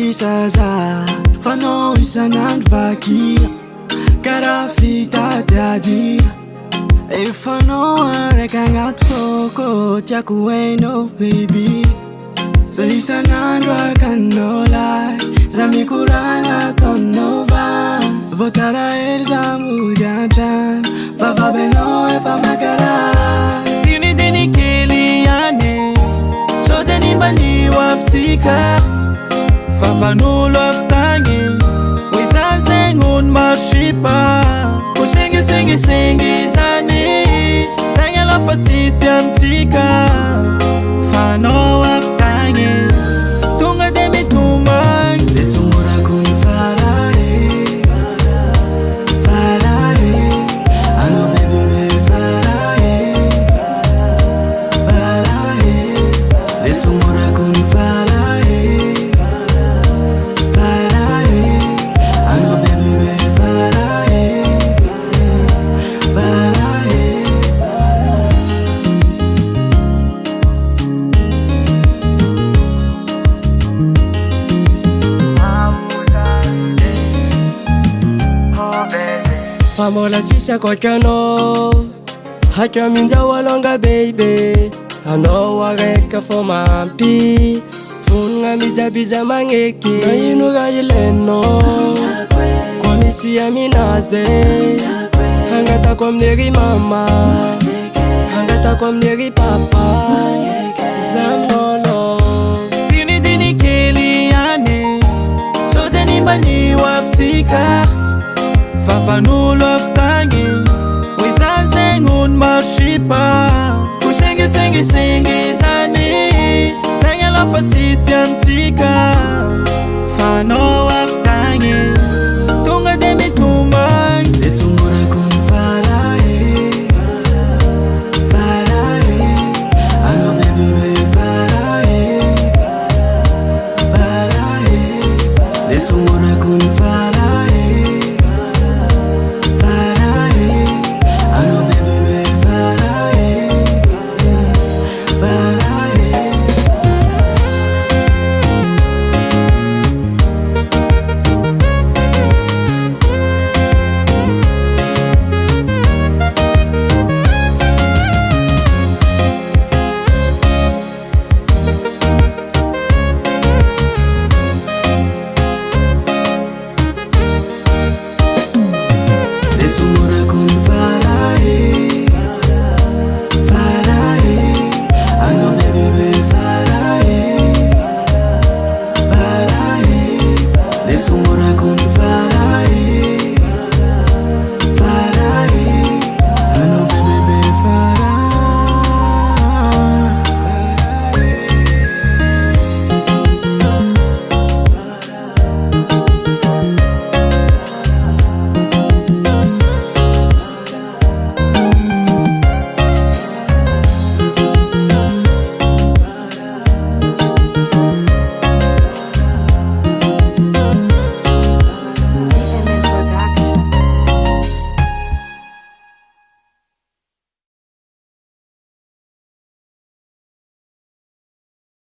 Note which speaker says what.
Speaker 1: isaza fanao isan'andro vakia karaha fitadiadia efanao araiky agnaty foko tiako hainao baby za isan'andro akaninao lahy za mikoragna ataonao va voatara hely za mody an-trano vavabenao efa makarary dinidiny kely ihany so de nimbanio avitsika vavan'olo avy tagny hoy zany zegny olo maro sipa ho sengesengesengy zany zegny aloha fa tsisy amitsika fanao avy tagny tonga de mitomagny de somorako ny farahe farahe ano bebebe farahe farahe de somorako ny farahe farahe ano bebebe farahe farahe fa mbola tsisy akoatranao hatra minjao alonga baby anao araika fô mampy vonogna mijabiza magneky na ino raha ilainao koa misy aminazy hangatako amin'ny ery mama hangatako amin'ny ery papa zanolo dinidiny kely ihany so de nimbanio avitsika vavan'olo avy tagny hoy zany zegny olo maro sipa ho sengesengesengy zany zegny aloha fa tsisy amitsika fanao avy tagny tonga de mitomagny de somorako ny farahe farahe ano bebebe farahe farahe de somorako ny farahe farahe ano bebebe farahe farahe de somorako ny farahe farahe ano bebebe farahe farahe de somorako ny farahe